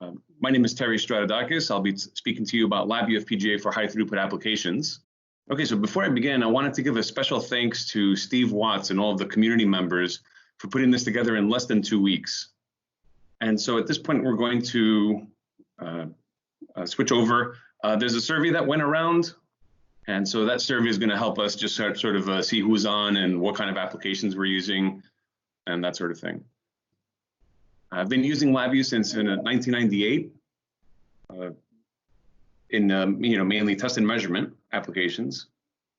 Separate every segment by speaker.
Speaker 1: My name is Terry Stratoudakis. I'll be speaking to you about LabVIEW FPGA for high throughput applications. Okay, so before I begin, I wanted to give a special thanks to Steve Watts and all of the community members for putting this together in less than 2 weeks. And so at this point, we're going to switch over. There's a survey that went around. And so that survey is going to help us just sort of see who's on and what kind of applications we're using and that sort of thing. I've been using LabVIEW since 1998 in mainly test and measurement applications.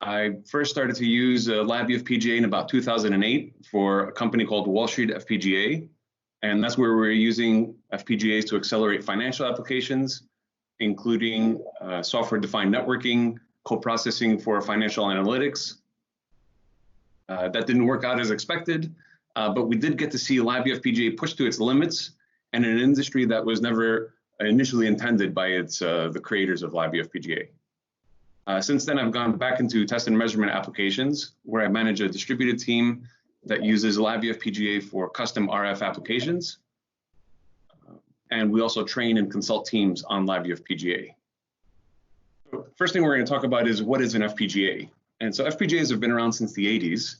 Speaker 1: I first started to use LabVIEW FPGA in about 2008 for a company called Wall Street FPGA, and that's where we're using FPGAs to accelerate financial applications, including software-defined networking, co-processing for financial analytics. That didn't work out as expected. But we did get to see LabVIEW FPGA push to its limits, and in an industry that was never initially intended by the creators of LabVIEW FPGA. Since then, I've gone back into test and measurement applications, where I manage a distributed team that uses LabVIEW FPGA for custom RF applications. And we also train and consult teams on LabVIEW FPGA. So first thing we're going to talk about is what is an FPGA. And so FPGAs have been around since the 80s.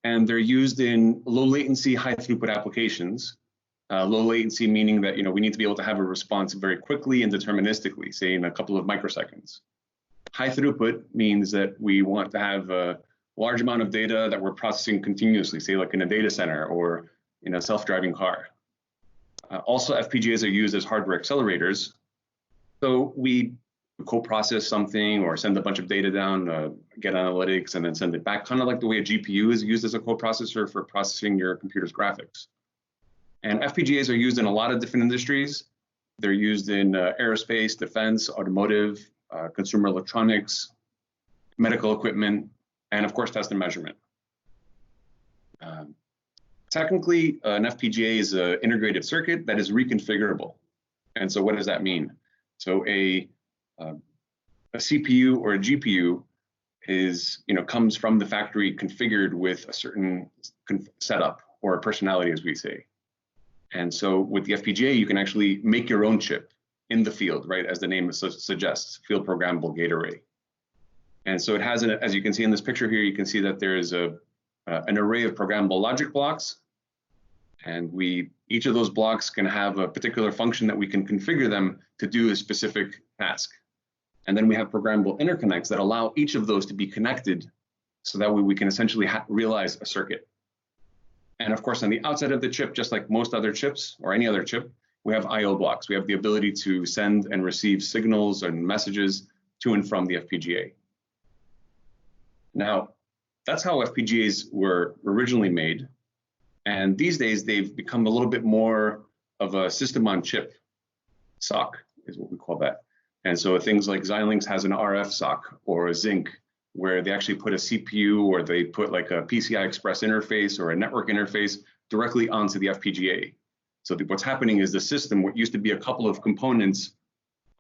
Speaker 1: And they're used in low latency, high throughput applications. Low latency meaning that we need to be able to have a response very quickly and deterministically, say in a couple of microseconds. High throughput means that we want to have a large amount of data that we're processing continuously, say like in a data center or in a self-driving car. Also, FPGAs are used as hardware accelerators. So we co-process something or send a bunch of data down, get analytics, and then send it back, kind of like the way a GPU is used as a co-processor for processing your computer's graphics. And FPGAs are used in a lot of different industries. They're used in aerospace, defense, automotive, consumer electronics, medical equipment, and of course, test and measurement. Technically, an FPGA is an integrated circuit that is reconfigurable. And so what does that mean? So a CPU or a GPU is, comes from the factory configured with a certain setup or a personality, as we say. And so with the FPGA, you can actually make your own chip in the field, right? As the name suggests, field programmable gate array. And so it has, as you can see in this picture here, you can see that there is an array of programmable logic blocks. And each of those blocks can have a particular function that we can configure them to do a specific task. And then we have programmable interconnects that allow each of those to be connected so that way we can essentially realize a circuit. And of course, on the outside of the chip, just like most other chips or any other chip, we have I/O blocks. We have the ability to send and receive signals and messages to and from the FPGA. Now, that's how FPGAs were originally made. And these days, they've become a little bit more of a system on chip. SoC is what we call that. And so things like Xilinx has an RF SoC or a Zinc, where they actually put a CPU or they put like a PCI Express interface or a network interface directly onto the FPGA. So what's happening is the system, what used to be a couple of components,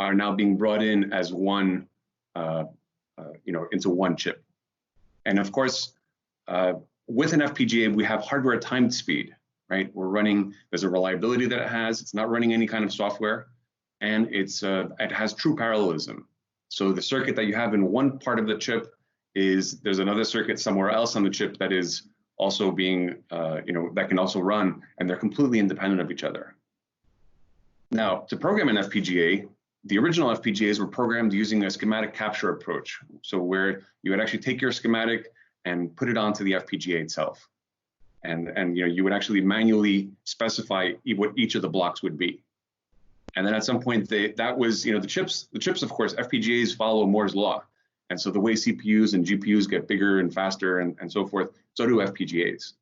Speaker 1: are now being brought in as one, into one chip. And of course, with an FPGA, we have hardware timed speed, right? There's a reliability that it has. It's not running any kind of software. And it has true parallelism. So the circuit that you have in one part of the chip there's another circuit somewhere else on the chip that is also being, that can also run, and they're completely independent of each other. Now, to program an FPGA, the original FPGAs were programmed using a schematic capture approach. So where you would actually take your schematic and put it onto the FPGA itself. And you would actually manually specify what each of the blocks would be. And then at some point, the chips, of course, FPGAs follow Moore's law. And so the way CPUs and GPUs get bigger and faster and so forth, so do FPGAs.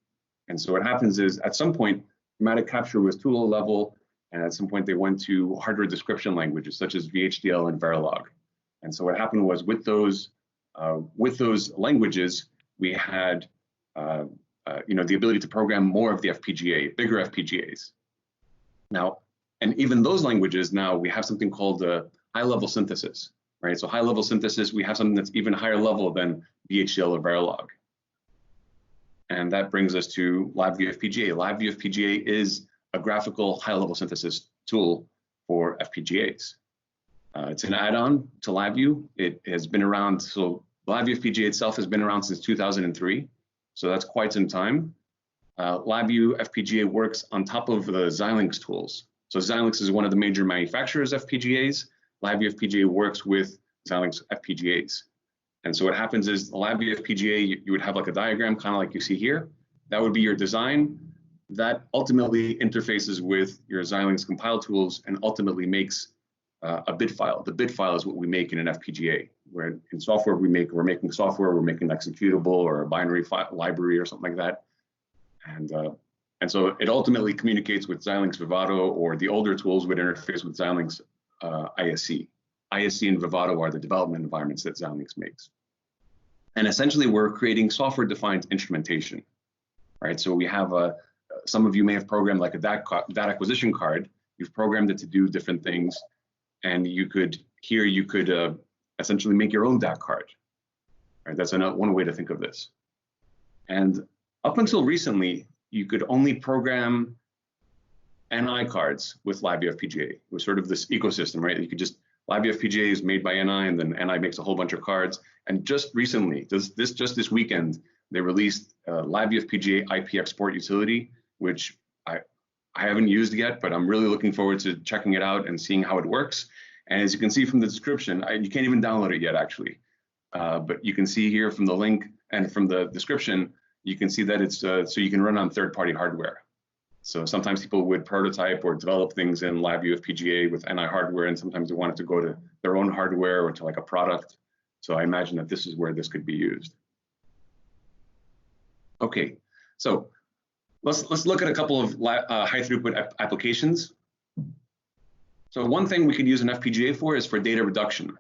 Speaker 1: And so what happens is at some point, schematic capture was tool level. And at some point, they went to hardware description languages such as VHDL and Verilog. And so what happened was with those languages, we had the ability to program more of the FPGA, bigger FPGAs. Now, and even those languages, now we have something called high-level synthesis, right? So high-level synthesis, we have something that's even higher level than VHDL or Verilog. And that brings us to LabVIEW FPGA. LabVIEW FPGA is a graphical high-level synthesis tool for FPGAs. It's an add-on to LabVIEW. It has been around, so LabVIEW FPGA itself has been around since 2003, so that's quite some time. LabVIEW FPGA works on top of the Xilinx tools. So Xilinx is one of the major manufacturers of FPGAs. LabVIEW FPGA works with Xilinx FPGAs. And so what happens is the LabVIEW FPGA, you would have like a diagram, kind of like you see here. That would be your design. That ultimately interfaces with your Xilinx compile tools and ultimately makes a bit file. The bit file is what we make in an FPGA. Where in software we're making software, we're making an executable or a binary file, library or something like that. And so it ultimately communicates with Xilinx Vivado, or the older tools would interface with Xilinx ISC. ISC and Vivado are the development environments that Xilinx makes. And essentially, we're creating software-defined instrumentation, right? So we have some of you may have programmed like a data acquisition card. You've programmed it to do different things, and you could essentially make your own DAC card. Right? That's one way to think of this. And up until recently, you could only program NI cards with LabVIEW FPGA. It was sort of this ecosystem, right? You could just, LabVIEW FPGA is made by NI, and then NI makes a whole bunch of cards. And just recently, just this weekend, they released LabVIEW FPGA IP export utility, which I haven't used yet, but I'm really looking forward to checking it out and seeing how it works. And as you can see from the description, you can't even download it yet, actually. But you can see here from the link and from the description, you can see that it's so you can run on third-party hardware. So sometimes people would prototype or develop things in LabVIEW FPGA with NI hardware, and sometimes they wanted to go to their own hardware or to like a product. So I imagine that this is where this could be used. Okay, so let's look at a couple of high throughput applications. So one thing we could use an FPGA for is for data reduction.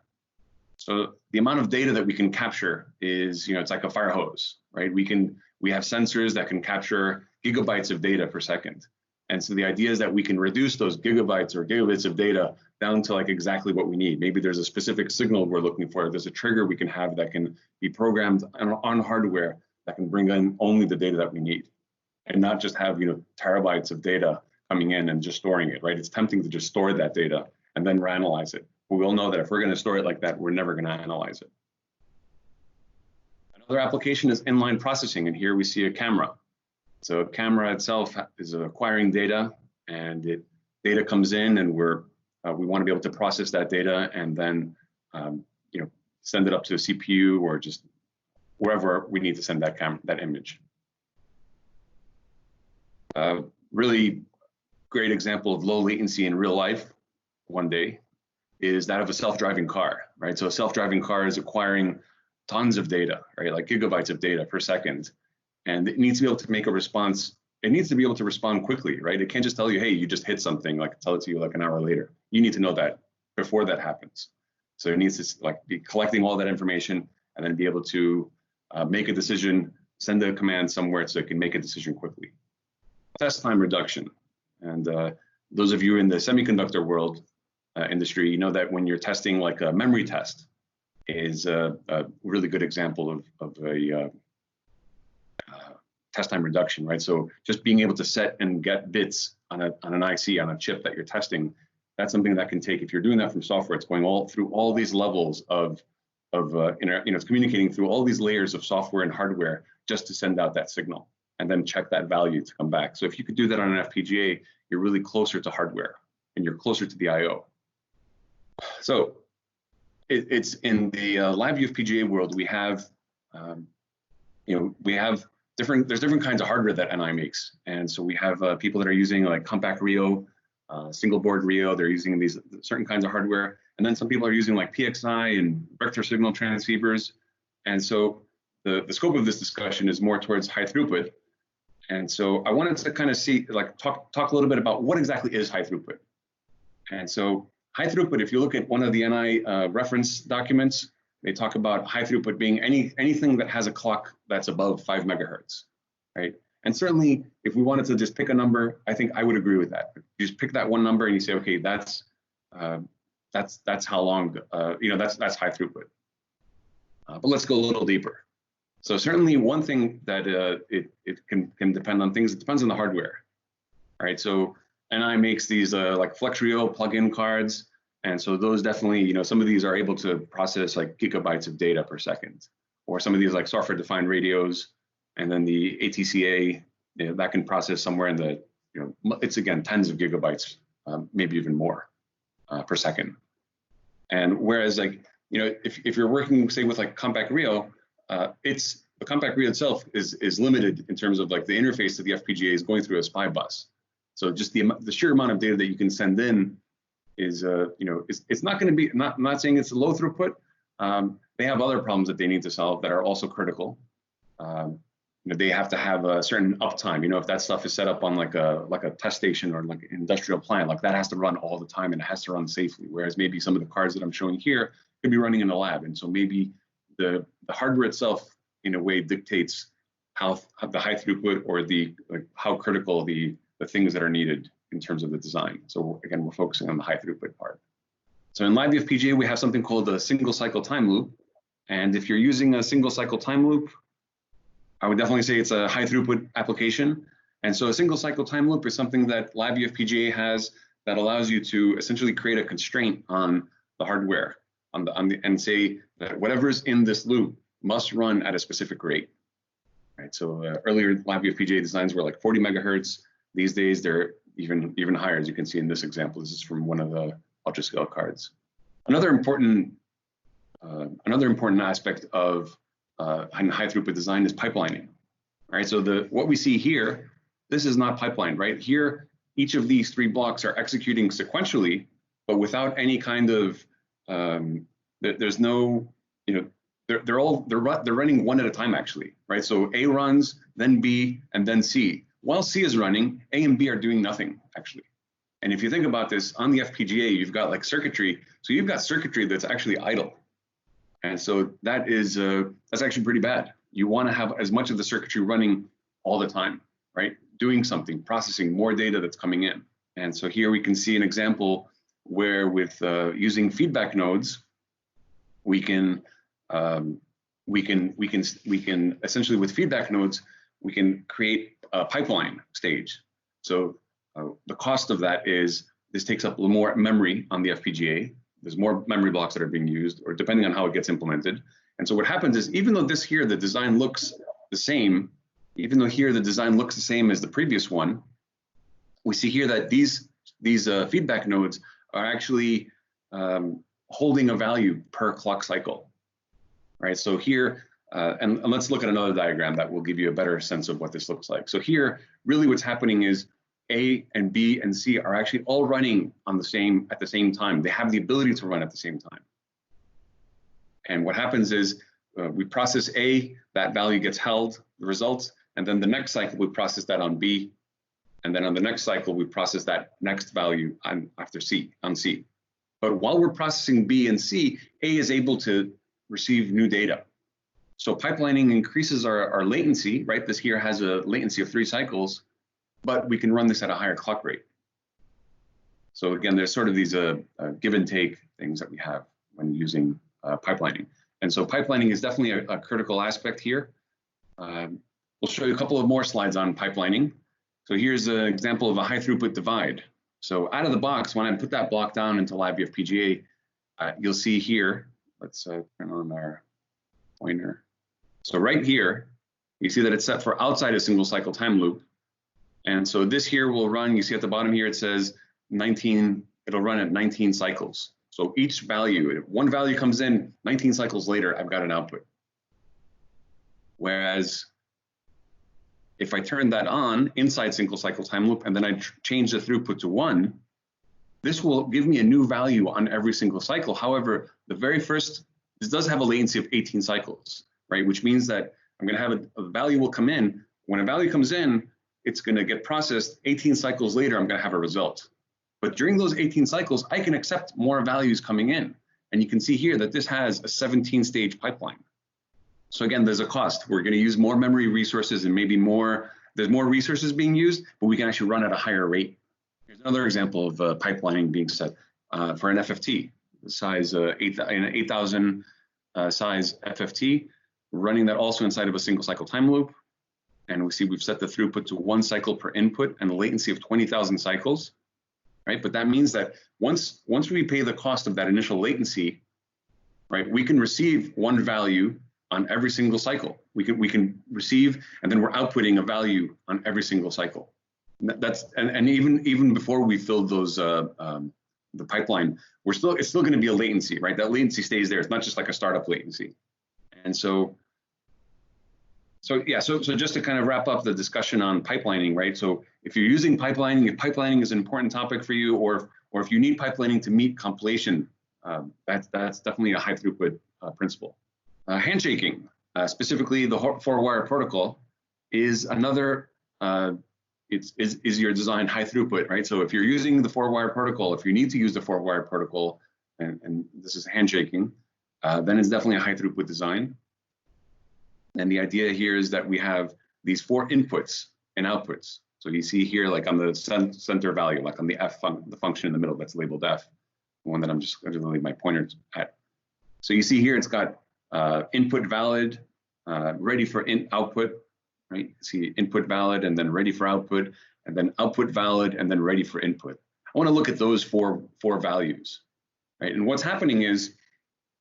Speaker 1: So the amount of data that we can capture is, it's like a fire hose, right? We have sensors that can capture gigabytes of data per second. And so the idea is that we can reduce those gigabytes or gigabits of data down to like exactly what we need. Maybe there's a specific signal we're looking for. There's a trigger we can have that can be programmed on hardware that can bring in only the data that we need, and not just have terabytes of data coming in and just storing it, right? It's tempting to just store that data and then analyze it. But we'll know that if we're going to store it like that, we're never going to analyze it. Another application is inline processing, and here we see a camera. So a camera itself is acquiring data, and data comes in, and we want to be able to process that data and then send it up to a CPU or just wherever we need to send that image. Really great example of low latency in real life one day is that of a self-driving car, right? So a self-driving car is acquiring tons of data, right? Like gigabytes of data per second. And it needs to be able to make a response. It needs to be able to respond quickly, right? It can't just tell you, hey, you just hit something, like tell it to you like an hour later. You need to know that before that happens. So it needs to be collecting all that information and then be able to make a decision, send a command somewhere so it can make a decision quickly. Test time reduction. And those of you in the semiconductor world industry, you know that when you're testing like a memory test is a really good example of a test time reduction, right? So just being able to set and get bits on an IC, on a chip that you're testing, that's something that can take, if you're doing that from software, it's going through all these levels it's communicating through all these layers of software and hardware just to send out that signal and then check that value to come back. So if you could do that on an FPGA, you're really closer to hardware and you're closer to the I/O. So it's in the LabVIEW FPGA world, we have, there's different kinds of hardware that NI makes. And so we have people that are using like compact Rio, single board Rio, they're using these certain kinds of hardware. And then some people are using like PXI and vector signal transceivers. And so the scope of this discussion is more towards high throughput. And so I wanted to kind of talk a little bit about what exactly is high throughput. And so high throughput, if you look at one of the NI reference documents, they talk about high throughput being anything that has a clock that's above 5 megahertz, right? And certainly, if we wanted to just pick a number, I think I would agree with that. You just pick that one number and you say, okay, that's how long, that's high throughput. But let's go a little deeper. So certainly, one thing that it can depend on things. It depends on the hardware, right? So NI makes these like FlexRio plug-in cards. And so those definitely, you know, some of these are able to process like gigabytes of data per second, or some of these like software-defined radios, and then the ATCA, you know, that can process somewhere in the, you know, it's again tens of gigabytes, maybe even more per second. And whereas like, you know, if you're working say with like compact Rio, the compact Rio itself is limited in terms of like the interface to the FPGA is going through a SPI bus. So just the sheer amount of data that you can send in is, you know, it's not going to be, I'm not saying it's a low throughput. They have other problems that they need to solve that are also critical. You know, they have to have a certain uptime. You know, if that stuff is set up on like a test station or like an industrial plant, like that has to run all the time and it has to run safely. Whereas maybe some of the cards that I'm showing here could be running in a lab, and so maybe the hardware itself, in a way, dictates how the high throughput or the like how critical the things that are needed in terms of the design. So again, we're focusing on the high throughput part. So in LabVIEW FPGA, we have something called a single cycle time loop. And if you're using a single cycle time loop, I would definitely say it's a high throughput application. And so a single cycle time loop is something that LabVIEW FPGA has that allows you to essentially create a constraint on the hardware and say that whatever's in this loop must run at a specific rate. Right. So earlier LabVIEW FPGA designs were like 40 megahertz. These days they're even higher, as you can see in this example. This is from one of the ultra-scale cards. Another important aspect of high throughput design is pipelining. Right. So what we see here, this is not pipelined. Right here, each of these three blocks are executing sequentially, but without any kind of there's no, you know, they're running one at a time actually. Right. So A runs, then B, and then C. While C is running, A and B are doing nothing, actually. And if you think about this, on the FPGA, you've got like circuitry. So you've got circuitry that's actually idle. And so that is that's actually pretty bad. You want to have as much of the circuitry running all the time, right? Doing something, processing more data that's coming in. And so here we can see an example where with using feedback nodes, we can essentially with feedback nodes, we can create a pipeline stage. So the cost of that is this takes up a little more memory on the FPGA. There's more memory blocks that are being used, or depending on how it gets implemented. And so what happens is, even though this here, the design looks the same, even though here the design looks the same as the previous one, we see here that these feedback nodes are actually holding a value per clock cycle, right? So here, and let's look at another diagram that will give you a better sense of what this looks like. So here, really what's happening is A and B and C are actually all running at the same time. They have the ability to run at the same time. And what happens is we process A, that value gets held, the results, and then the next cycle we process that on B, and then on the next cycle we process that next value on C. But while we're processing B and C, A is able to receive new data. So pipelining increases our latency, right? This here has a latency of 3 cycles, but we can run this at a higher clock rate. So again, there's sort of these give and take things that we have when using pipelining. And so pipelining is definitely a critical aspect here. We'll show you a couple of more slides on pipelining. So here's an example of a high throughput divide. So out of the box, when I put that block down into LabVIEW FPGA, you'll see here, let's turn on our pointer. So right here, you see that it's set for outside a single cycle time loop. And so this here will run, you see at the bottom here, it says 19, it'll run at 19 cycles. So each value, if one value comes in, 19 cycles later, I've got an output. Whereas if I turn that on inside single cycle time loop, and then I change the throughput to 1, this will give me a new value on every single cycle. However, the very first, this does have a latency of 18 cycles, right? Which means that I'm going to have a value will come in. When a value comes in, it's going to get processed. 18 cycles later, I'm going to have a result. But during those 18 cycles, I can accept more values coming in. And you can see here that this has a 17-stage pipeline. So again, there's a cost. We're going to use more memory resources and maybe there's more resources being used, but we can actually run at a higher rate. Here's another example of pipelining being set for an FFT, size 8,000 size FFT, running that also inside of a single cycle time loop. And we see we've set the throughput to 1 cycle per input and a latency of 20,000 cycles. right? But that means that once we pay the cost of that initial latency, right, we can receive one value on every single cycle. We can receive, and then we're outputting a value on every single cycle. And even before we filled those the pipeline, it's still going to be a latency, right? That latency stays there. It's not just like a startup latency. And so just to kind of wrap up the discussion on pipelining, right? So if you're using pipelining, if pipelining is an important topic for you, or if you need pipelining to meet compilation, that's definitely a high throughput principle. Handshaking, specifically the 4-wire protocol, is another. Is your design high throughput, right? So if you're using the 4-wire protocol, if you need to use the 4-wire protocol, and this is handshaking, then it's definitely a high throughput design. And the idea here is that we have these 4 inputs and outputs. So you see here, like on the center value, like on the the function in the middle that's labeled F, the one that I'm just going to leave my pointer at. So you see here, it's got input valid, ready for output, right? See input valid, and then ready for output, and then output valid, and then ready for input. I want to look at those four values, right? And what's happening is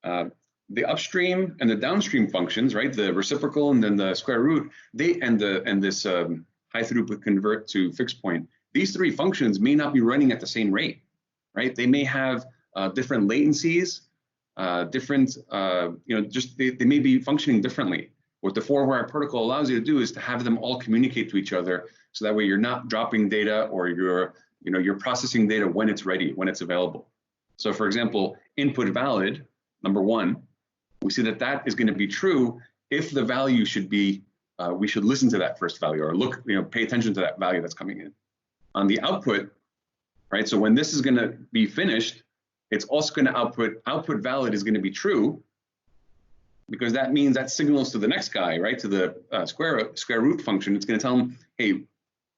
Speaker 1: the upstream and the downstream functions, right? The reciprocal and then the square root, this high throughput convert to fixed point. These 3 functions may not be running at the same rate, right? They may have different latencies, they may be functioning differently. What the 4-wire protocol allows you to do is to have them all communicate to each other, so that way you're not dropping data, or you're processing data when it's ready, when it's available. So for example, input valid, number 1, we see that is going to be true if the value should be, we should listen to that first value, or look, pay attention to that value that's coming in. On the output, right? So when this is going to be finished, it's also going to output valid is going to be true, because that means that signals to the next guy, right? To the square root function. It's going to tell them, hey,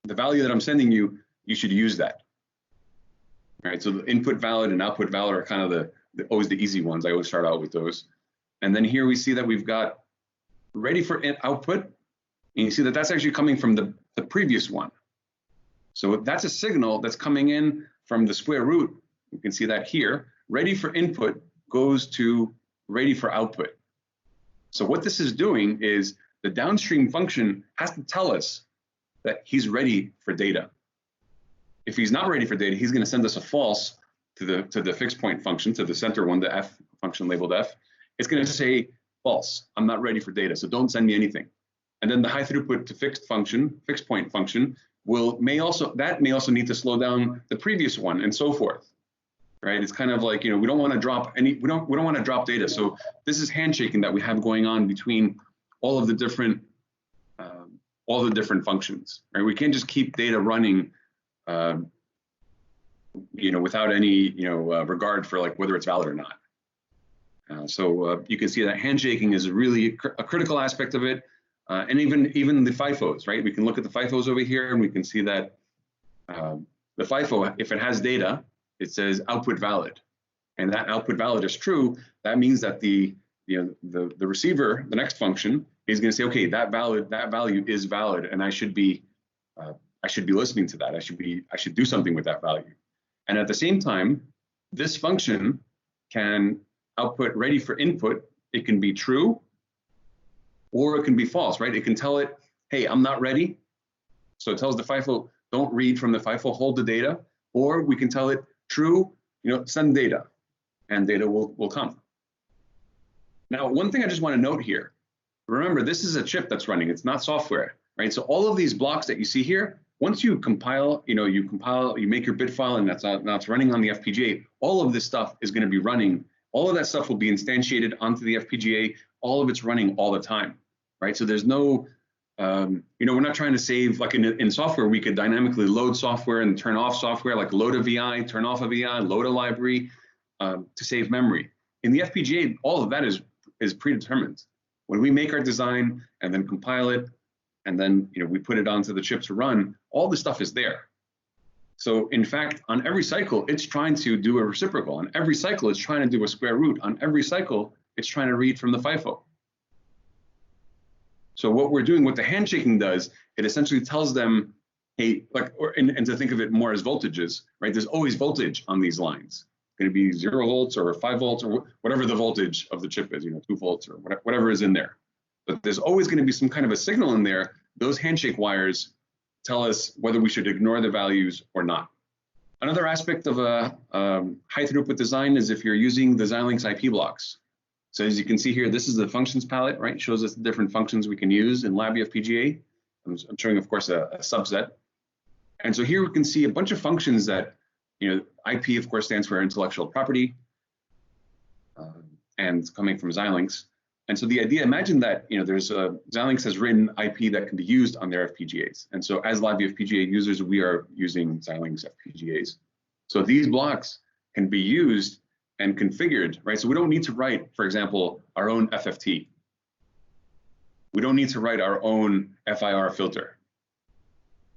Speaker 1: the value that I'm sending you, you should use that. All right. So the input valid and output valid are kind of always the easy ones. I always start out with those. And then here we see that we've got ready for output, and you see that that's actually coming from the previous one. So that's a signal that's coming in from the square root. You can see that here. Ready for input goes to ready for output. So what this is doing is the downstream function has to tell us that he's ready for data. If he's not ready for data, he's going to send us a false to the fixed point function, to the center one, the F function labeled F. It's going to say false. I'm not ready for data, so don't send me anything. And then the high throughput to fixed point function may also need to slow down the previous one, and so forth. Right? It's kind of like, we don't want to drop data. So this is handshaking that we have going on between all of the different functions. Right? We can't just keep data running, without any regard for like whether it's valid or not. So you can see that handshaking is really a critical aspect of it, and even the FIFOs. Right? We can look at the FIFOs over here, and we can see that the FIFO, if it has data, it says output valid, and that output valid is true. That means that the receiver, the next function, is going to say, okay, that value is valid, and I should be listening to that. I should do something with that value. And at the same time, this function can output ready for input. It can be true, or it can be false, right? It can tell it, hey, I'm not ready. So it tells the FIFO, don't read from the FIFO, hold the data. Or we can tell it, true, send data, and data will come. Now, one thing I just want to note here, remember, this is a chip that's running, it's not software, right? So all of these blocks that you see here, once you compile, you make your bit file, and now it's running on the FPGA, all of this stuff is going to be running. All of that stuff will be instantiated onto the FPGA. All of it's running all the time, right? So there's no, we're not trying to save, like in software, we could dynamically load software and turn off software, like load a VI, turn off a VI, load a library to save memory. In the FPGA, all of that is predetermined. When we make our design and then compile it, and then we put it onto the chip to run, all the stuff is there. So in fact, on every cycle, it's trying to do a reciprocal. On every cycle, it's trying to do a square root. On every cycle, it's trying to read from the FIFO. So what we're doing, what the handshaking does, it essentially tells them hey, like, and to think of it more as voltages, right? There's always voltage on these lines. It's going to be 0 volts or 5 volts or whatever the voltage of the chip is, 2 volts or whatever is in there. But there's always going to be some kind of a signal in there. Those handshake wires tell us whether we should ignore the values or not. Another aspect of a high throughput design is if you're using the Xilinx IP blocks. So as you can see here, this is the functions palette, right? It shows us the different functions we can use in LabVIEW FPGA. I'm showing, of course, a subset. And so here we can see a bunch of functions that, IP, of course, stands for intellectual property, and coming from Xilinx. And so the idea, imagine that, Xilinx has written IP that can be used on their FPGAs. And so as LabVIEW FPGA users, we are using Xilinx FPGAs. So these blocks can be used and configured, right? So we don't need to write, for example, our own FFT. We don't need to write our own FIR filter,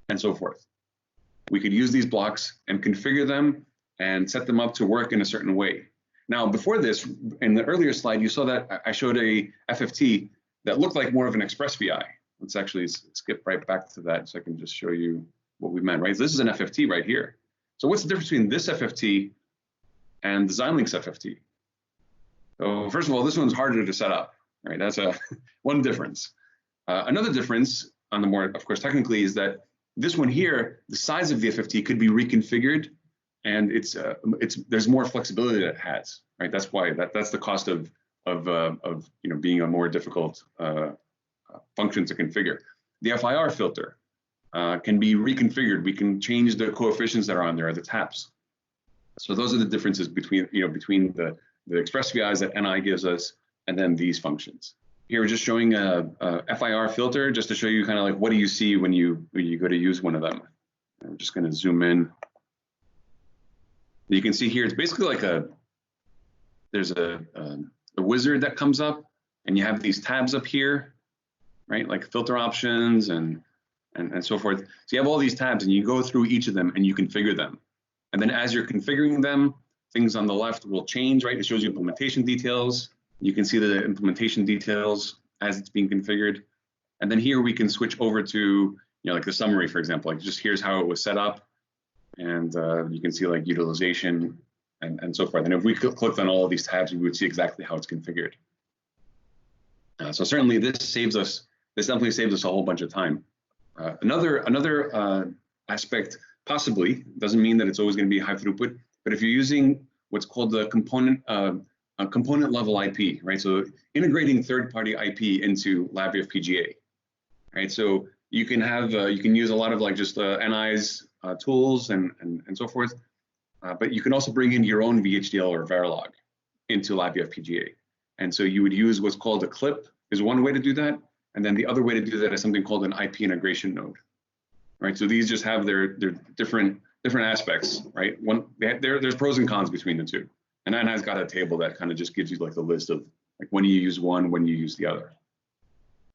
Speaker 1: and so forth. We could use these blocks and configure them and set them up to work in a certain way. Now, before this, in the earlier slide, you saw that I showed a FFT that looked like more of an ExpressVI. Let's actually skip right back to that so I can just show you what we meant, right? So this is an FFT right here. So what's the difference between this FFT and the Xilinx FFT? So first of all, this one's harder to set up, right? That's one difference. Another difference on the more, of course, technically, is that this one here, the size of the FFT could be reconfigured, and there's more flexibility that it has, right? That's why that's the cost of being a more difficult function to configure. The FIR filter can be reconfigured. We can change the coefficients that are on there, the taps. So those are the differences between the ExpressVIs that NI gives us and then these functions. Here we're just showing a FIR filter just to show you kind of like what do you see when you go to use one of them. I'm just going to zoom in. You can see here it's basically like there's a wizard that comes up, and you have these tabs up here, right? Like filter options and so forth. So you have all these tabs, and you go through each of them and you configure them. And then as you're configuring them, things on the left will change, right? It shows you implementation details. You can see the implementation details as it's being configured. And then here we can switch over to, like the summary, for example, like just here's how it was set up. And you can see like utilization and so forth. And if we clicked on all of these tabs, we would see exactly how it's configured. So certainly this definitely saves us a whole bunch of time. Another aspect, possibly, doesn't mean that it's always going to be high throughput, but if you're using what's called the component level IP, right? So integrating third-party IP into LabVIEW FPGA, right? So you can have you can use a lot of like just NI's tools and so forth, but you can also bring in your own VHDL or Verilog into LabVIEW FPGA. And so you would use what's called a clip is one way to do that, and then the other way to do that is something called an IP integration node, right? So these just have their different aspects, right? There's pros and cons between the two. And NI's got a table that kind of just gives you like the list of like when you use one, when you use the other.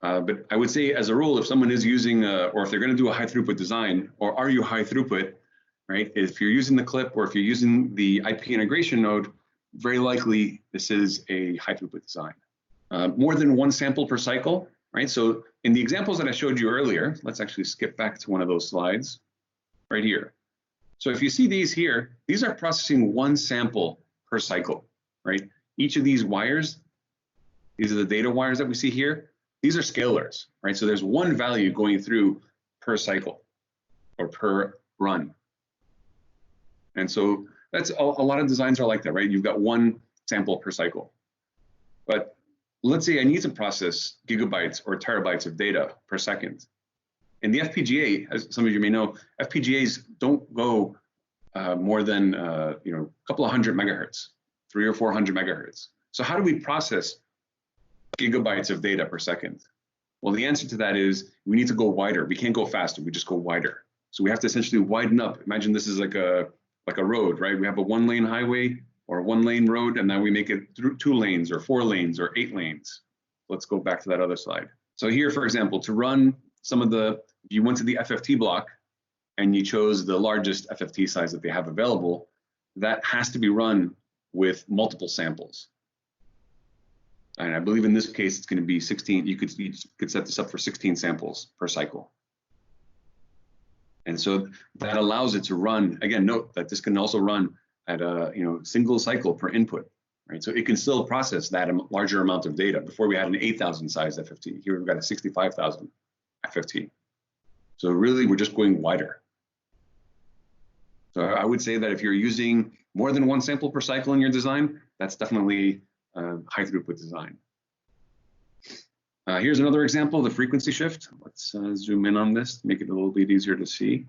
Speaker 1: But I would say as a rule, if someone is using, or if they're going to do a high throughput design, or are you high throughput, right? If you're using the clip or if you're using the IP integration node, very likely this is a high throughput design. More than one sample per cycle, right? So in the examples that I showed you earlier, let's actually skip back to one of those slides right here. So if you see these here, these are processing one sample per cycle, right? Each of these wires, these are the data wires that we see here. These are scalars, right? So there's one value going through per cycle or per run. And so that's a lot of designs are like that, right? You've got one sample per cycle. But let's say I need to process gigabytes or terabytes of data per second. In the FPGA, as some of you may know, FPGAs don't go more than a couple of hundred megahertz, 300 or 400 megahertz. So how do we process gigabytes of data per second? Well, the answer to that is we need to go wider. We can't go faster. We just go wider. So we have to essentially widen up. Imagine this is like a road, right? We have a 1-lane highway or a 1-lane road, and now we make it through 2 lanes or 4 lanes or 8 lanes. Let's go back to that other slide. So here, for example, to run some of the, if you went to the FFT block and you chose the largest FFT size that they have available, that has to be run with multiple samples. And I believe in this case, it's going to be 16. You could set this up for 16 samples per cycle. And so that allows it to run, again, note that this can also run at a single cycle per input, right? So it can still process that larger amount of data. Before we had an 8,000 size FFT, here we've got a 65,000 FFT. So really, we're just going wider. So I would say that if you're using more than one sample per cycle in your design, that's definitely high throughput design. Here's another example, the frequency shift. Let's zoom in on this, make it a little bit easier to see.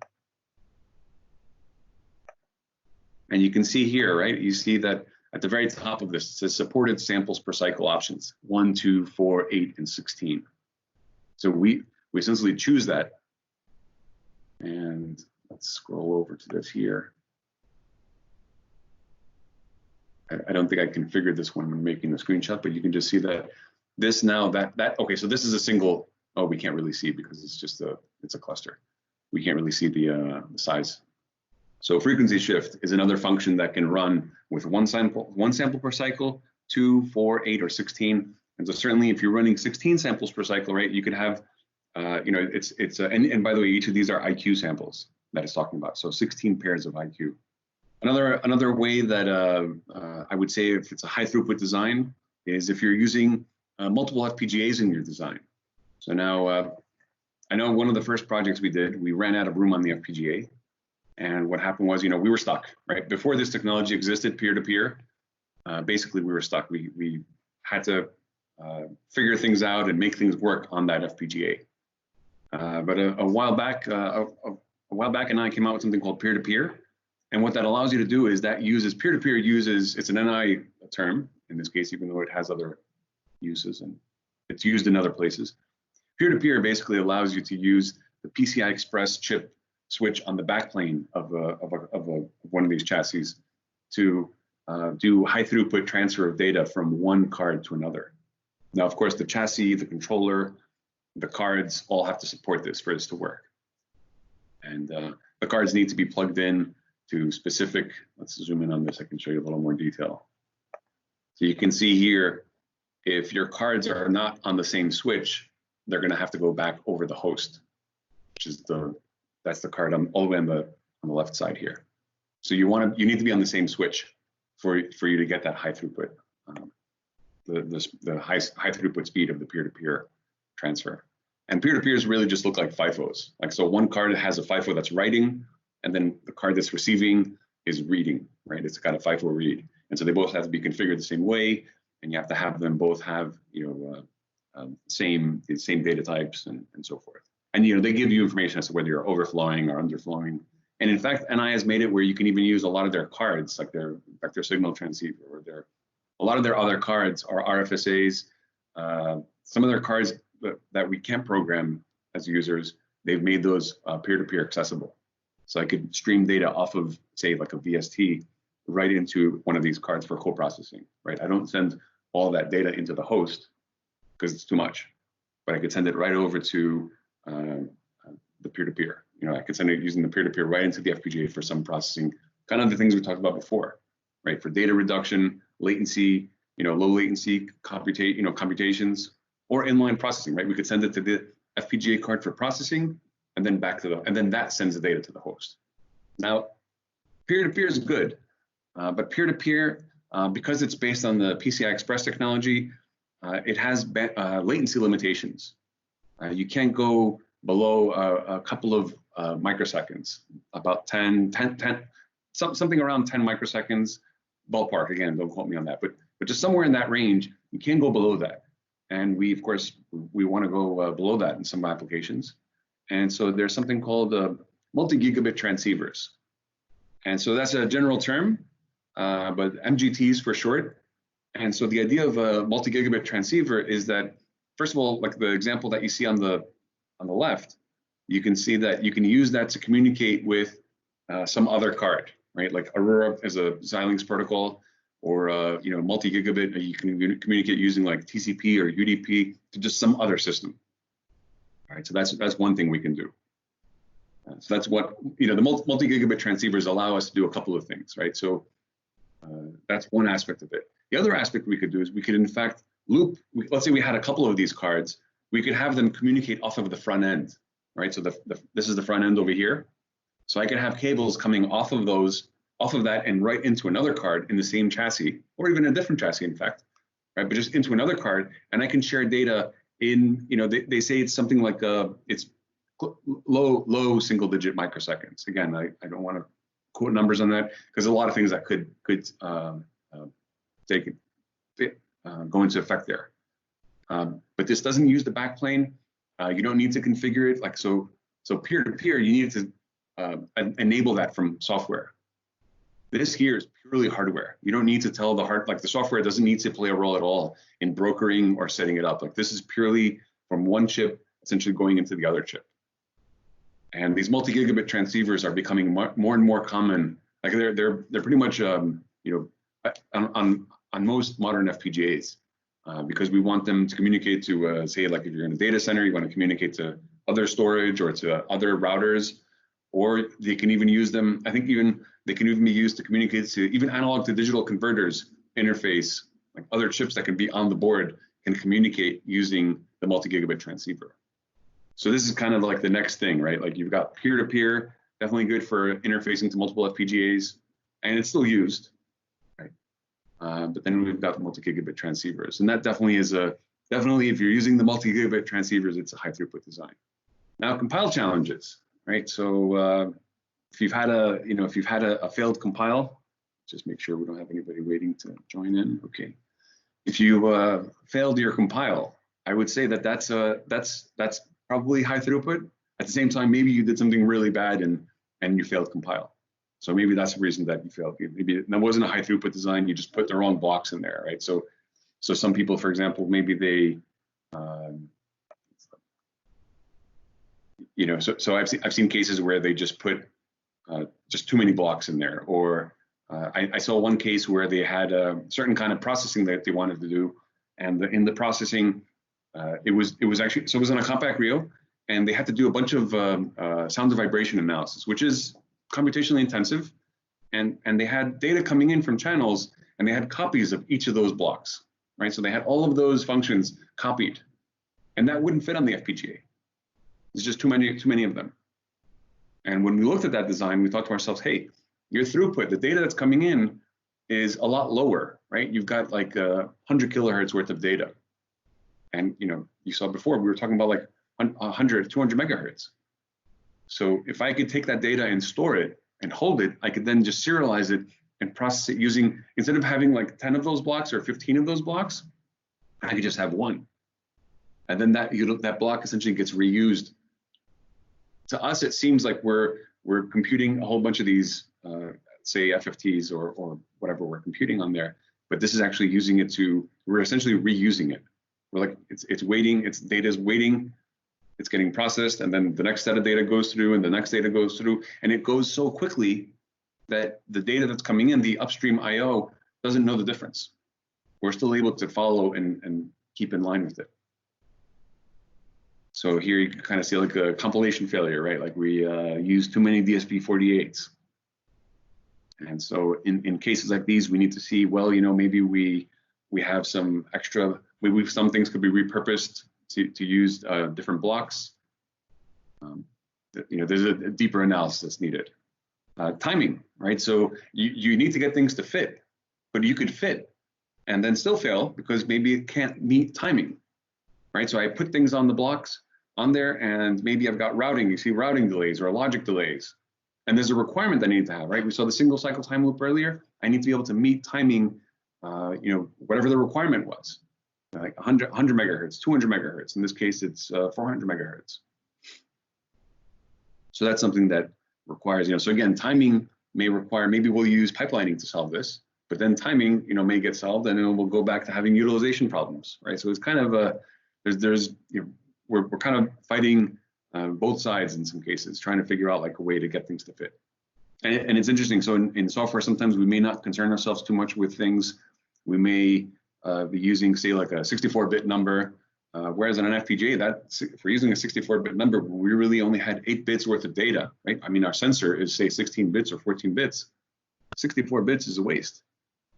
Speaker 1: And you can see here, right? You see that at the very top of this, it says supported samples per cycle options, 1, 2, 4, 8, and 16. So we essentially choose that. And let's scroll over to this here. I don't think I configured this when I'm making the screenshot, but you can just see that this now, okay, so this is a single, oh, we can't really see because it's just it's a cluster. We can't really see the size. So frequency shift is another function that can run with one sample per cycle, 2, 4, 8, or 16. And so certainly if you're running 16 samples per cycle, right, you could have, and by the way, each of these are IQ samples that it's talking about. So 16 pairs of IQ. Another way that I would say if it's a high throughput design is if you're using multiple FPGAs in your design. So now I know one of the first projects we did, we ran out of room on the FPGA. And what happened was, we were stuck, right? Before this technology existed, peer-to-peer, basically we were stuck. We had to figure things out and make things work on that FPGA. But a while back, and I came out with something called peer-to-peer. And what that allows you to do is that peer-to-peer uses, it's an NI term, in this case, even though it has other uses and it's used in other places. Peer-to-peer basically allows you to use the PCI Express chip switch on the backplane of one of these chassis to do high throughput transfer of data from one card to another. Now, of course, the chassis, the controller, the cards all have to support this for this to work. And the cards need to be plugged in to specific, let's zoom in on this, I can show you a little more detail. So you can see here, if your cards are not on the same switch, they're going to have to go back over the host, which is that's the card all the way on the left side here. So you need to be on the same switch for you to get that high throughput, the high throughput speed of the peer-to-peer transfer. And peer-to-peers really just look like FIFOs. Like, so one card has a FIFO that's writing, and then the card that's receiving is reading, right? It's got a FIFO read. And so they both have to be configured the same way, and you have to have them both have, same data types and so forth. And, they give you information as to whether you're overflowing or underflowing. And in fact, NI has made it where you can even use a lot of their cards, like their vector signal transceiver, or a lot of their other cards are RFSAs. Some of their cards that we can't program as users, they've made those peer-to-peer accessible. So I could stream data off of, say, like a VST right into one of these cards for co-processing, right? I don't send all that data into the host because it's too much, but I could send it right over to the peer-to-peer. I could send it using the peer-to-peer right into the FPGA for some processing, kind of the things we talked about before, right? For data reduction, latency, low latency computations, or inline processing, right? We could send it to the FPGA card for processing, and then and then that sends the data to the host. Now, peer-to-peer is good, but peer-to-peer, because it's based on the PCI Express technology, it has latency limitations. You can't go below a couple of microseconds, about 10, something around 10 microseconds, ballpark. Again, don't quote me on that, but just somewhere in that range, you can go below that. And of course, we want to go below that in some applications. And so there's something called multi-gigabit transceivers. And so that's a general term, but MGTs for short. And so the idea of a multi-gigabit transceiver is that, first of all, like the example that you see on the left, you can see that you can use that to communicate with some other card, right? Like Aurora is a Xilinx protocol, or multi-gigabit, you can communicate using like TCP or UDP to just some other system. All right, so that's one thing we can do. So that's what, the multi-gigabit transceivers allow us to do a couple of things, right? So that's one aspect of it. The other aspect we could do is we could in fact loop, let's say we had a couple of these cards, we could have them communicate off of the front end, right? So this is the front end over here. So I can have cables coming off of that and right into another card in the same chassis, or even a different chassis, in fact, right? But just into another card, and I can share data in, they say it's something like it's low single-digit microseconds. Again, I don't want to quote numbers on that because a lot of things that could go into effect there. But this doesn't use the backplane. You don't need to configure it so peer-to-peer. You need to enable that from software. This here is purely hardware. You don't need to tell the software doesn't need to play a role at all in brokering or setting it up. Like this is purely from one chip essentially going into the other chip. And these multi-gigabit transceivers are becoming more and more common. Like they're pretty much on most modern FPGAs because we want them to communicate to say like if you're in a data center, you want to communicate to other storage or to other routers, or they can even use them. I think they can even be used to communicate to even analog to digital converters interface, like other chips that can be on the board can communicate using the multi-gigabit transceiver. So this is kind of like the next thing, right? Like you've got peer-to-peer, definitely good for interfacing to multiple FPGAs, and it's still used, right? But then we've got multi-gigabit transceivers, and that definitely is definitely if you're using the multi-gigabit transceivers, it's a high throughput design. Now compile challenges, right? So if you've had a failed compile, just make sure we don't have anybody waiting to join in. Okay, if you failed your compile, I would say that's probably high throughput. At the same time, maybe you did something really bad and you failed compile. So maybe that's the reason that you failed. Maybe that wasn't a high throughput design. You just put the wrong blocks in there, right? So some people, for example, maybe they, so I've seen cases where they just put just too many blocks in there, or I saw one case where they had a certain kind of processing that they wanted to do, and in the processing, it was on a compact Rio, and they had to do a bunch of sound to vibration analysis, which is computationally intensive, and they had data coming in from channels, and they had copies of each of those blocks, right? So they had all of those functions copied, and that wouldn't fit on the FPGA. There's just too many of them. And when we looked at that design, we thought to ourselves, hey, your throughput, the data that's coming in is a lot lower, right? You've got like 100 kilohertz worth of data. And you saw before, we were talking about like 100, 200 megahertz. So if I could take that data and store it and hold it, I could then just serialize it and process it using, instead of having like 10 of those blocks or 15 of those blocks, I could just have one. And then that block essentially gets reused. To us, it seems like we're computing a whole bunch of these, say FFTs or whatever we're computing on there, but this is actually using it we're essentially reusing it. We're like, it's waiting, its data is waiting, it's getting processed, and then the next set of data goes through, and the next data goes through, and it goes so quickly that the data that's coming in, the upstream I/O, doesn't know the difference. We're still able to follow and keep in line with it. So here you can kind of see like a compilation failure, right? Like we use too many DSP48s. And so in cases like these, we need to see, well, maybe we have some extra, maybe some things could be repurposed to use different blocks. There's a deeper analysis needed. Timing, right? So you need to get things to fit, but you could fit and then still fail because maybe it can't meet timing, right? So I put things on the blocks on there, and maybe I've got routing. You see routing delays or logic delays, and there's a requirement that I need to have, right? We saw the single cycle time loop earlier. I need to be able to meet timing, whatever the requirement was, like 100 megahertz, 200 megahertz. In this case, it's 400 megahertz. So that's something that requires, so again, timing may require, maybe we'll use pipelining to solve this, but then timing, may get solved, and then we'll go back to having utilization problems, right? So it's kind of we're kind of fighting both sides in some cases, trying to figure out like a way to get things to fit. And it's interesting. So in software, sometimes we may not concern ourselves too much with things. We may be using, say, like a 64-bit number, whereas on an FPGA, if we're using a 64-bit number, we really only had 8 bits worth of data, right? I mean, our sensor is, say, 16 bits or 14 bits. 64 bits is a waste.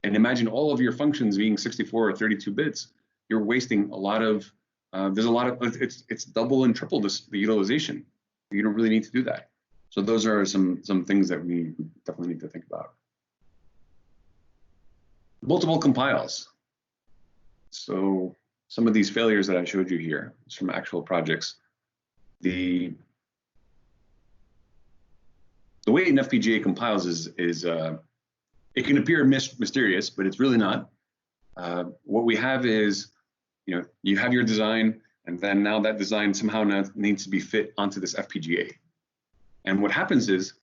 Speaker 1: And imagine all of your functions being 64 or 32 bits. You're wasting a lot of, it's double and triple the utilization. You don't really need to do that. So those are some things that we definitely need to think about. Multiple compiles. So some of these failures that I showed you here is from actual projects. The way an FPGA compiles is it can appear mysterious, but it's really not. What we have is, you have your design, and then now that design somehow needs to be fit onto this FPGA. And what happens is,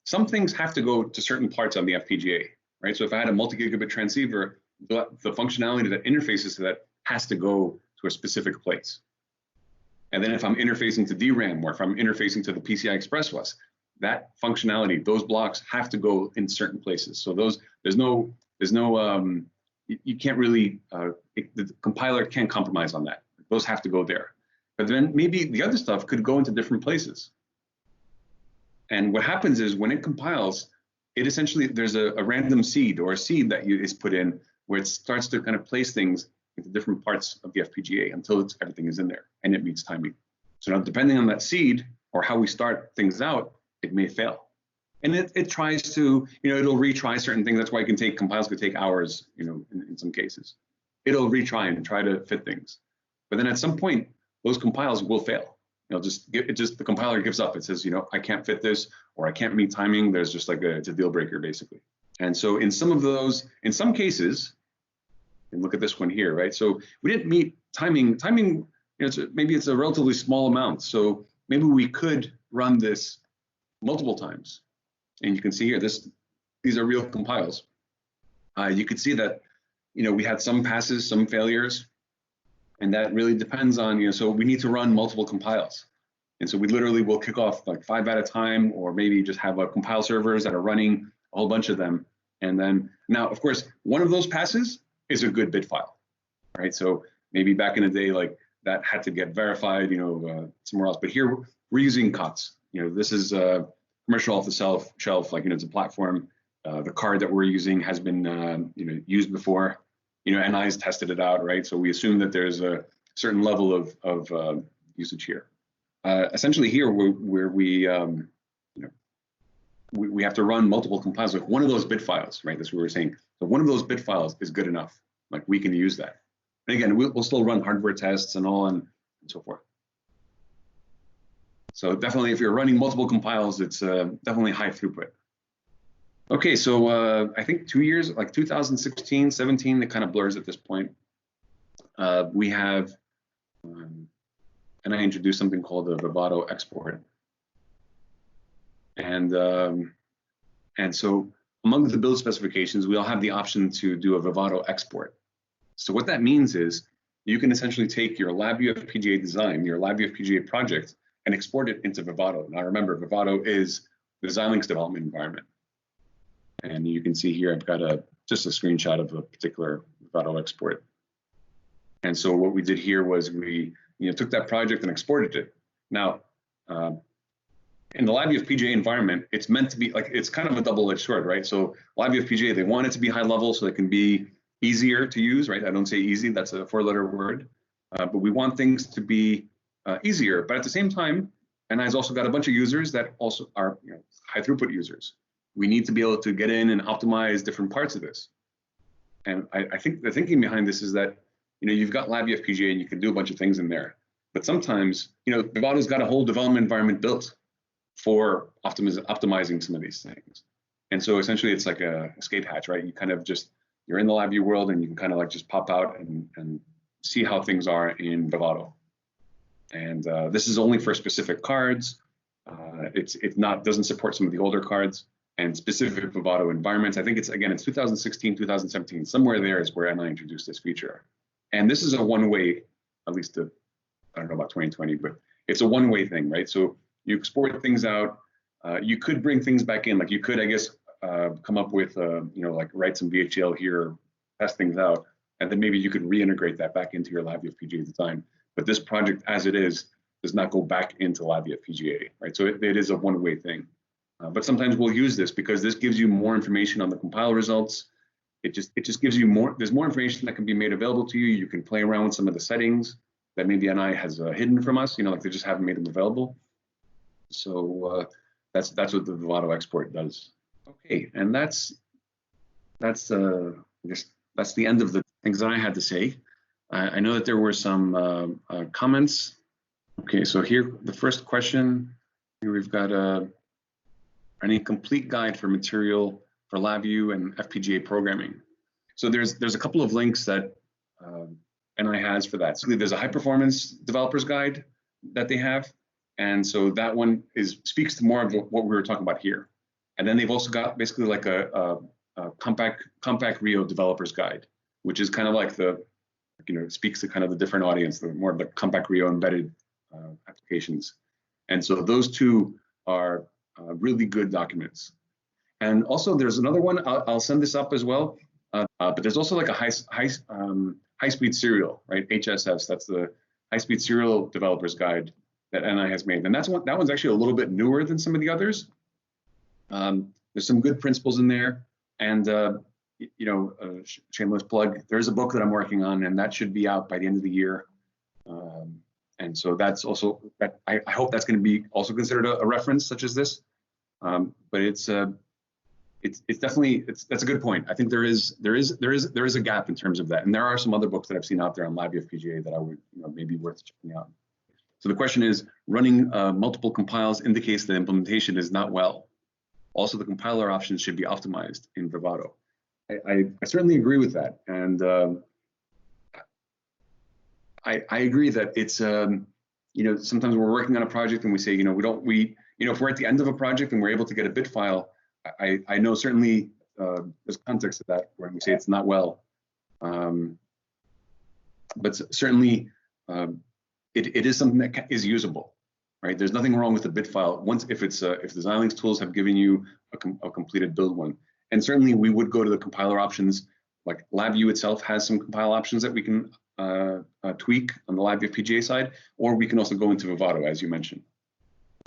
Speaker 1: some things have to go to certain parts on the FPGA, right? So if I had a multi-gigabit transceiver, the functionality that interfaces to that has to go to a specific place. And then if I'm interfacing to DRAM, or if I'm interfacing to the PCI Express bus, that functionality, those blocks have to go in certain places. So you can't really, the compiler can't compromise on that. Those have to go there. But then maybe the other stuff could go into different places. And what happens is when it compiles, it essentially, there's a random seed or a seed that is put in where it starts to kind of place things into different parts of the FPGA until everything is in there and it meets timing. So now depending on that seed or how we start things out, it may fail. And it tries to, it'll retry certain things. That's why compiles could take hours, in some cases. It'll retry and try to fit things. But then at some point, those compiles will fail. The compiler gives up. It says, I can't fit this, or I can't meet timing. There's just it's a deal breaker, basically. And so in some cases, and look at this one here, right? So we didn't meet timing. Timing, maybe it's a relatively small amount. So maybe we could run this multiple times. And you can see here, these are real compiles. You could see that, we had some passes, some failures, and that really depends on, so we need to run multiple compiles. And so we literally will kick off like 5 at a time, or maybe just have compile servers that are running a whole bunch of them. And then now, of course, one of those passes is a good bit file, right? So maybe back in the day, that had to get verified, somewhere else. But here we're using COTS. This is commercial off the shelf, it's a platform. The card that we're using has been, used before. NI's tested it out, right? So we assume that there's a certain level of usage here. Essentially here, where we have to run multiple compiles. Like one of those bit files, right? That's what we were saying. So one of those bit files is good enough. We can use that. And again, we'll still run hardware tests and all and so forth. So definitely, if you're running multiple compiles, it's definitely high throughput. Okay, so I think 2 years, 2016, 17, it kind of blurs at this point. We have, and I introduced something called a Vivado export. And so among the build specifications, we all have the option to do a Vivado export. So what that means is you can essentially take your LabVIEW FPGA design, your LabVIEW FPGA project, and export it into Vivado. Now remember, Vivado is the Xilinx development environment. And you can see here, I've got just a screenshot of a particular Vivado export. And so what we did here was we took that project and exported it. Now, in the LabVIEW FPGA environment, it's meant to be it's kind of a double-edged sword, right? So LabVIEW FPGA, they want it to be high level so it can be easier to use, right? I don't say easy, that's a 4-letter word. But we want things to be easier. But at the same time, NI's also got a bunch of users that also are high throughput users. We need to be able to get in and optimize different parts of this. And I think the thinking behind this is that, you've got LabVIEW FPGA and you can do a bunch of things in there. But sometimes, Vivado's got a whole development environment built for optimizing some of these things. And so essentially it's like a escape hatch, right? You kind of you're in the LabVIEW world and you can kind of just pop out and see how things are in Vivado. And this is only for specific cards. Doesn't support some of the older cards and specific Vivado environments. I think it's 2016, 2017, somewhere there is where NI introduced this feature. And this is a one-way, at least I don't know about 2020, but it's a one-way thing, right? So you export things out. You could bring things back in, you could, I guess, come up with, write some VHDL here, test things out, and then maybe you could reintegrate that back into your LabVIEW FPGA design. But this project, as it is, does not go back into LabVIEW FPGA, right? So it is a one-way thing. But sometimes we'll use this because this gives you more information on the compile results. It just gives you more. There's more information that can be made available to you. You can play around with some of the settings that maybe NI has hidden from us. They just haven't made them available. So That's what the Vivado export does. Okay, and that's I guess that's the end of the things that I had to say. I know that there were some comments. Okay, so here the first question. Here we've got any complete guide for material for LabVIEW and FPGA programming. So there's a couple of links that NI has for that. So there's a high performance developers guide that they have, and so that one speaks to more of what we were talking about here. And then they've also got basically like a compact Rio developers guide, which is kind of like speaks to kind of the different audience, the more of the compact Rio embedded applications. And so those two are really good documents. And also there's another one, I'll send this up as well, but there's also like a high-speed serial, right? HSS, that's the high-speed serial developers guide that NI has made. And that one's actually a little bit newer than some of the others. There's some good principles in there. And, shameless plug, there's a book that I'm working on, and that should be out by the end of the year. And so that's also, I hope that's going to be also considered a reference such as this. But it's definitely, that's a good point. I think there is a gap in terms of that. And there are some other books that I've seen out there on LabVIEW FPGA that I would, maybe worth checking out. So the question is, running multiple compiles indicates the implementation is not well. Also, the compiler options should be optimized in Vivado. I certainly agree with that. And I agree that it's, sometimes we're working on a project and we say, if we're at the end of a project and we're able to get a bit file, I know certainly there's context to that when we say it's not well. But certainly it is something that is usable, right? There's nothing wrong with the bit file if the Xilinx tools have given you a completed build one. And certainly we would go to the compiler options, like LabVIEW itself has some compile options that we can tweak on the LabVIEW FPGA side, or we can also go into Vivado, as you mentioned.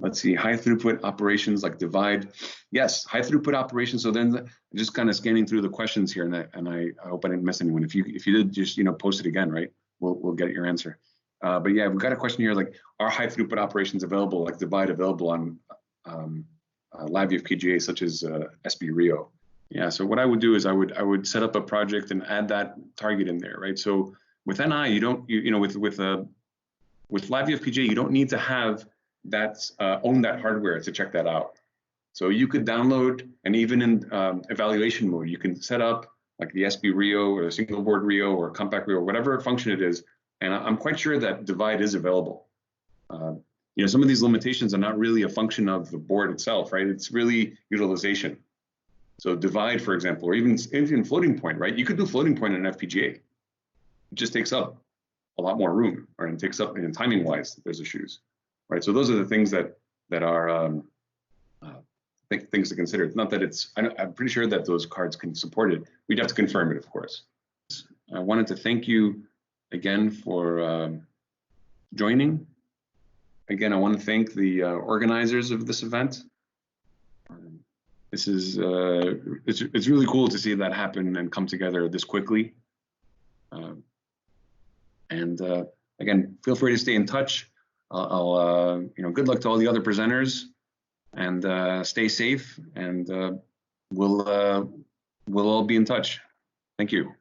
Speaker 1: Let's see, high throughput operations like divide. Yes, high throughput operations. So then just kind of scanning through the questions here, and I hope I didn't miss anyone. If you did, just post it again, right? We'll get your answer. But yeah, we've got a question here like, are high throughput operations available, like divide available on LabVIEW FPGA such as SB Rio? Yeah. So what I would do is I would set up a project and add that target in there, right? So with NI, you don't with LabVIEW FPGA, you don't need to have own that hardware to check that out. So you could download, and even in evaluation mode, you can set up like the SB Rio or the single board Rio or compact Rio, whatever function it is. And I'm quite sure that divide is available. Some of these limitations are not really a function of the board itself, right? It's really utilization. So divide, for example, or even floating point, right? You could do floating point in an FPGA. It just takes up a lot more room, or it takes up, and timing-wise, there's issues, right? So those are the things that are things to consider. It's not that I'm pretty sure that those cards can support it. We'd have to confirm it, of course. I wanted to thank you again for joining. Again, I want to thank the organizers of this event. This is it's really cool to see that happen and come together this quickly. Again, feel free to stay in touch. Good luck to all the other presenters, and stay safe. And we'll all be in touch. Thank you.